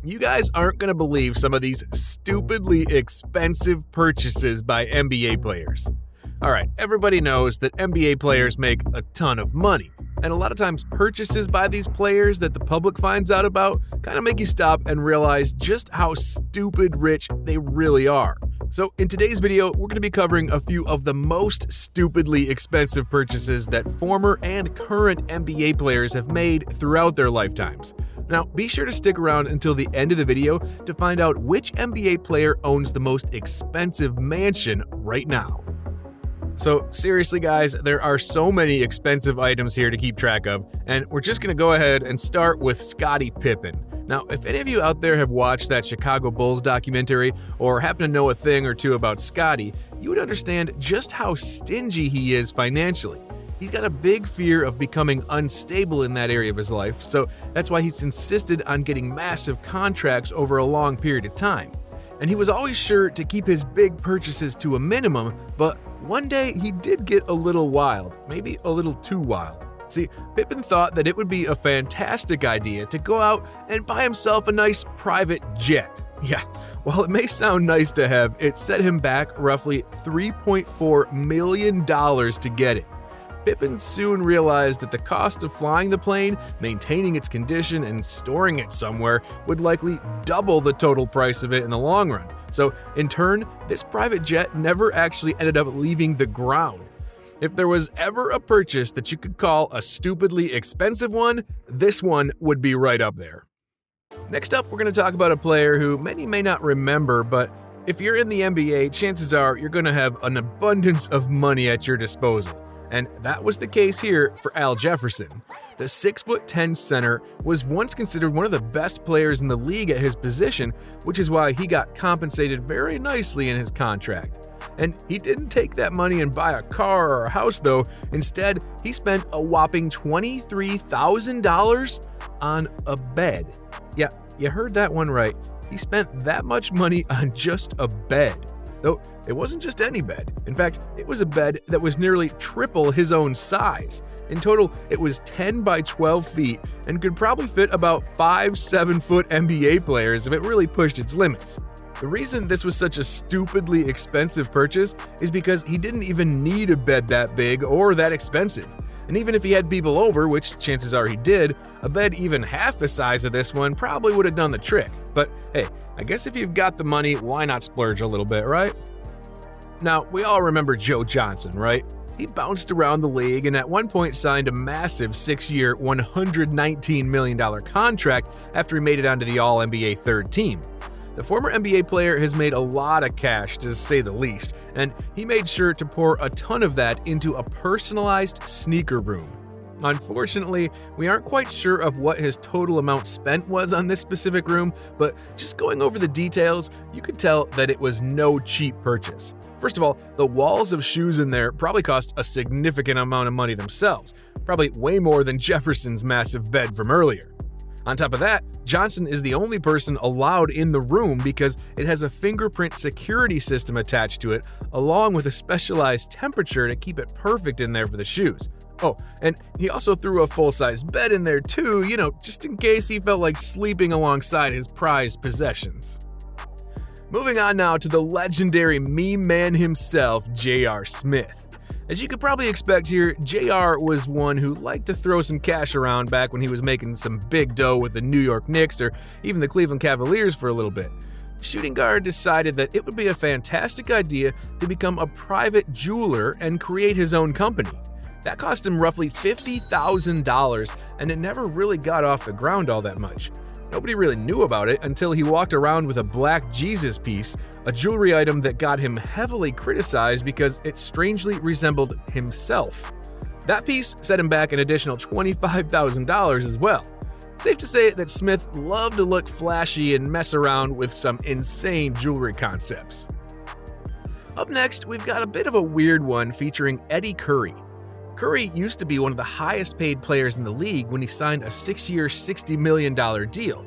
You guys aren't going to believe some of these stupidly expensive purchases by NBA players. Alright, everybody knows that NBA players make a ton of money, and a lot of times purchases by these players that the public finds out about kind of make you stop and realize just how stupid rich they really are. So in today's video, we're going to be covering a few of the most stupidly expensive purchases that former and current NBA players have made throughout their lifetimes. Now, be sure to stick around until the end of the video to find out which NBA player owns the most expensive mansion right now. So seriously guys, there are so many expensive items here to keep track of, and we're just going to go ahead and start with Scottie Pippen. Now, if any of you out there have watched that Chicago Bulls documentary or happen to know a thing or two about Scottie, you would understand just how stingy he is financially. He's got a big fear of becoming unstable in that area of his life, so that's why he's insisted on getting massive contracts over a long period of time. And he was always sure to keep his big purchases to a minimum, but one day he did get a little wild, maybe a little too wild. See, Pippen thought that it would be a fantastic idea to go out and buy himself a nice private jet. Yeah, while it may sound nice to have, it set him back roughly $3.4 million to get it. Pippen soon realized that the cost of flying the plane, maintaining its condition, and storing it somewhere would likely double the total price of it in the long run. So, in turn, this private jet never actually ended up leaving the ground. If there was ever a purchase that you could call a stupidly expensive one, this one would be right up there. Next up, we're going to talk about a player who many may not remember, but if you're in the NBA, chances are you're going to have an abundance of money at your disposal. And that was the case here for Al Jefferson. The 6'10" center was once considered one of the best players in the league at his position, which is why he got compensated very nicely in his contract. And he didn't take that money and buy a car or a house though. Instead, he spent a whopping $23,000 on a bed. Yeah, you heard that one right. He spent that much money on just a bed. Though it wasn't just any bed. In fact, it was a bed that was nearly triple his own size. In total, it was 10 by 12 feet and could probably fit about 5 7-foot NBA players if it really pushed its limits. The reason this was such a stupidly expensive purchase is because he didn't even need a bed that big or that expensive. And even if he had people over, which chances are he did, a bed even half the size of this one probably would have done the trick. But hey, I guess if you've got the money, why not splurge a little bit, right? Now, we all remember Joe Johnson, right? He bounced around the league and at one point signed a massive 6-year, $119 million contract after he made it onto the All-NBA third team. The former NBA player has made a lot of cash, to say the least, and he made sure to pour a ton of that into a personalized sneaker room. Unfortunately, we aren't quite sure of what his total amount spent was on this specific room, but just going over the details, you could tell that it was no cheap purchase. First of all, the walls of shoes in there probably cost a significant amount of money themselves, probably way more than Jefferson's massive bed from earlier. On top of that, Johnson is the only person allowed in the room because it has a fingerprint security system attached to it, along with a specialized temperature to keep it perfect in there for the shoes. Oh, and he also threw a full-size bed in there too, just in case he felt like sleeping alongside his prized possessions. Moving on now to the legendary meme man himself, J.R. Smith. As you could probably expect here, JR was one who liked to throw some cash around back when he was making some big dough with the New York Knicks or even the Cleveland Cavaliers for a little bit. The shooting guard decided that it would be a fantastic idea to become a private jeweler and create his own company. That cost him roughly $50,000, and it never really got off the ground all that much. Nobody really knew about it until he walked around with a black Jesus piece, a jewelry item that got him heavily criticized because it strangely resembled himself. That piece set him back an additional $25,000 as well. Safe to say that Smith loved to look flashy and mess around with some insane jewelry concepts. Up next, we've got a bit of a weird one featuring Eddy Curry. Curry used to be one of the highest paid players in the league when he signed a 6-year, $60 million deal.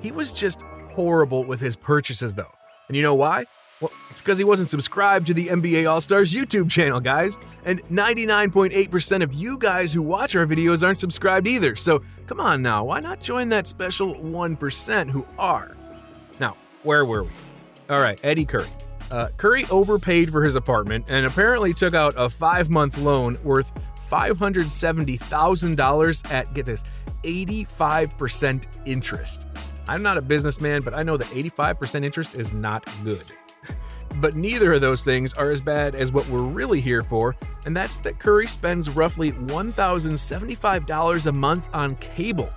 He was just horrible with his purchases though. And you know why? Well, it's because he wasn't subscribed to the NBA All-Stars YouTube channel, guys. And 99.8% of you guys who watch our videos aren't subscribed either. So come on now, why not join that special 1% who are? where were we? All right, Eddy Curry. Curry overpaid for his apartment and apparently took out a 5-month loan worth $570,000 at, get this, 85% interest. I'm not a businessman, but I know that 85% interest is not good. But neither of those things are as bad as what we're really here for, and that's that Curry spends roughly $1,075 a month on cable.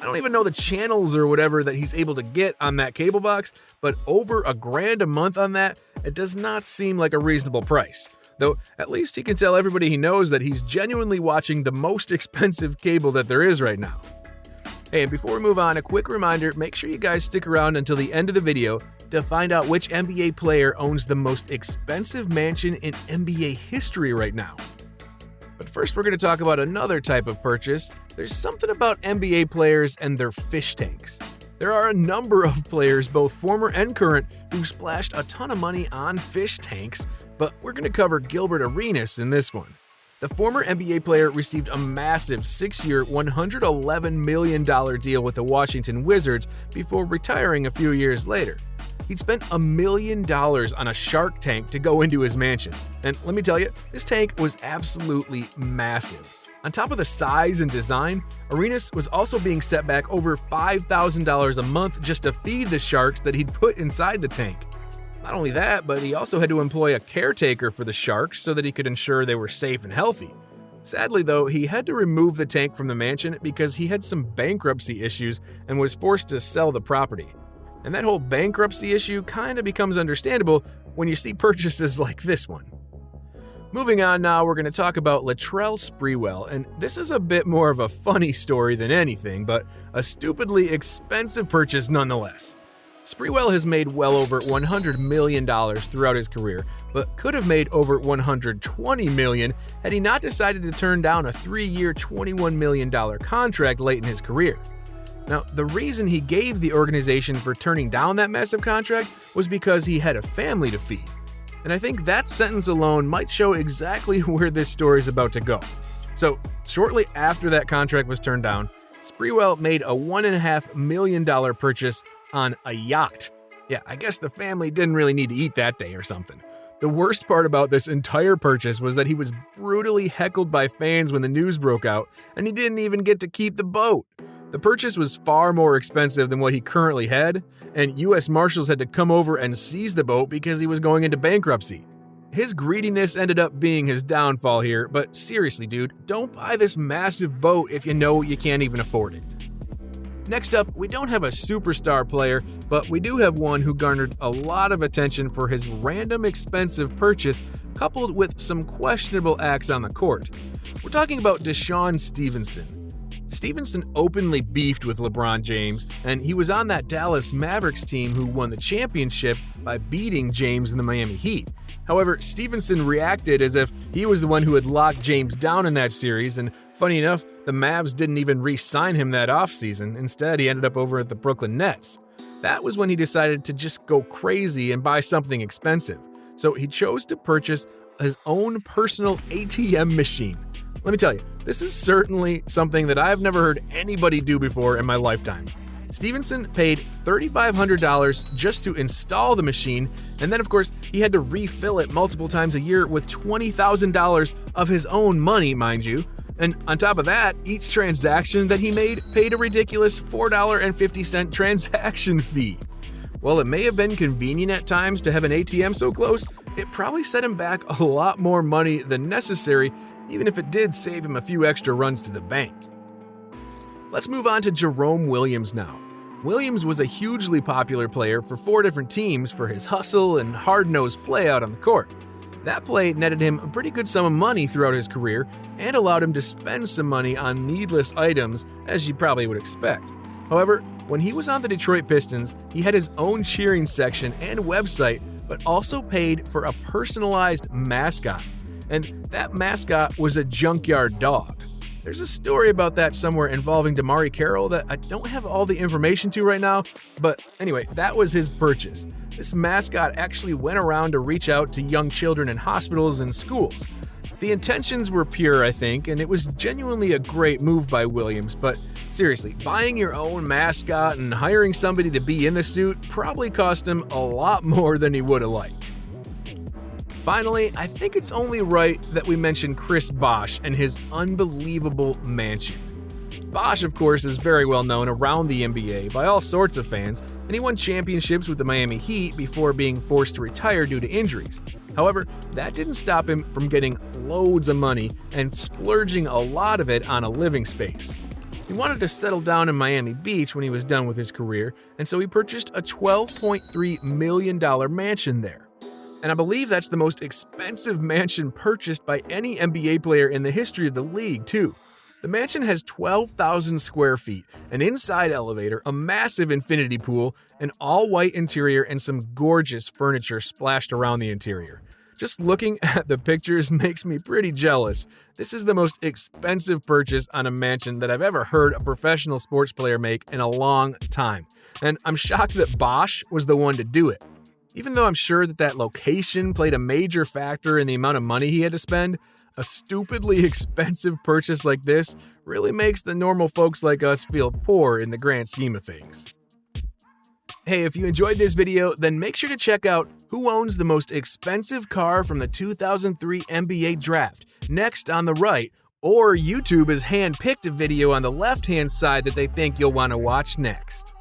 I don't even know the channels or whatever that he's able to get on that cable box, but over $1,000 a month on that, it does not seem like a reasonable price. Though at least he can tell everybody he knows that he's genuinely watching the most expensive cable that there is right now. Hey, and before we move on, a quick reminder, make sure you guys stick around until the end of the video to find out which NBA player owns the most expensive mansion in NBA history right now. But first, we're going to talk about another type of purchase. There's something about NBA players and their fish tanks. There are a number of players, both former and current, who've splashed a ton of money on fish tanks, but we're going to cover Gilbert Arenas in this one. The former NBA player received a massive 6-year, $111 million deal with the Washington Wizards before retiring a few years later. He'd spent $1 million on a shark tank to go into his mansion. And let me tell you, this tank was absolutely massive. On top of the size and design, Arenas was also being set back over $5,000 a month just to feed the sharks that he'd put inside the tank. Not only that, but he also had to employ a caretaker for the sharks so that he could ensure they were safe and healthy. Sadly, though, he had to remove the tank from the mansion because he had some bankruptcy issues and was forced to sell the property. And that whole bankruptcy issue kind of becomes understandable when you see purchases like this one. Moving on now, we're going to talk about Latrell Sprewell, and this is a bit more of a funny story than anything, but a stupidly expensive purchase nonetheless. Sprewell has made well over $100 million throughout his career, but could have made over $120 million had he not decided to turn down a 3-year, $21 million contract late in his career. Now, the reason he gave the organization for turning down that massive contract was because he had a family to feed. And I think that sentence alone might show exactly where this story is about to go. So, shortly after that contract was turned down, Sprewell made a $1.5 million purchase on a yacht. Yeah, I guess the family didn't really need to eat that day or something. The worst part about this entire purchase was that he was brutally heckled by fans when the news broke out, and he didn't even get to keep the boat. The purchase was far more expensive than what he currently had, and U.S. Marshals had to come over and seize the boat because he was going into bankruptcy. His greediness ended up being his downfall here, but seriously, dude, don't buy this massive boat if you know you can't even afford it. Next up, we don't have a superstar player, but we do have one who garnered a lot of attention for his random expensive purchase coupled with some questionable acts on the court. We're talking about Deshaun Stevenson. Stevenson openly beefed with LeBron James, and he was on that Dallas Mavericks team who won the championship by beating James in the Miami Heat. However, Stevenson reacted as if he was the one who had locked James down in that series, and funny enough, the Mavs didn't even re-sign him that offseason. Instead, he ended up over at the Brooklyn Nets. That was when he decided to just go crazy and buy something expensive. So he chose to purchase his own personal ATM machine. Let me tell you, this is certainly something that I've never heard anybody do before in my lifetime. Stevenson paid $3,500 just to install the machine, and then of course he had to refill it multiple times a year with $20,000 of his own money, mind you. And on top of that, each transaction that he made paid a ridiculous $4.50 transaction fee. While it may have been convenient at times to have an ATM so close, it probably set him back a lot more money than necessary, even if it did save him a few extra runs to the bank. Let's move on to Jerome Williams now. Williams was a hugely popular player for 4 different teams for his hustle and hard-nosed play out on the court. That play netted him a pretty good sum of money throughout his career and allowed him to spend some money on needless items, as you probably would expect. However, when he was on the Detroit Pistons, he had his own cheering section and website, but also paid for a personalized mascot. And that mascot was a Junkyard Dog. There's a story about that somewhere involving Damari Carroll that I don't have all the information to right now, but anyway, that was his purchase. This mascot actually went around to reach out to young children in hospitals and schools. The intentions were pure, I think, and it was genuinely a great move by Williams, but seriously, buying your own mascot and hiring somebody to be in the suit probably cost him a lot more than he would have liked. Finally, I think it's only right that we mention Chris Bosh and his unbelievable mansion. Bosh, of course, is very well known around the NBA by all sorts of fans, and he won championships with the Miami Heat before being forced to retire due to injuries. However, that didn't stop him from getting loads of money and splurging a lot of it on a living space. He wanted to settle down in Miami Beach when he was done with his career, and so he purchased a $12.3 million mansion there. And I believe that's the most expensive mansion purchased by any NBA player in the history of the league, too. The mansion has 12,000 square feet, an inside elevator, a massive infinity pool, an all-white interior, and some gorgeous furniture splashed around the interior. Just looking at the pictures makes me pretty jealous. This is the most expensive purchase on a mansion that I've ever heard a professional sports player make in a long time. And I'm shocked that Bosh was the one to do it. Even though I'm sure that location played a major factor in the amount of money he had to spend, a stupidly expensive purchase like this really makes the normal folks like us feel poor in the grand scheme of things. Hey, if you enjoyed this video, then make sure to check out who owns the most expensive car from the 2003 NBA Draft, next on the right, or YouTube has handpicked a video on the left-hand side that they think you'll want to watch next.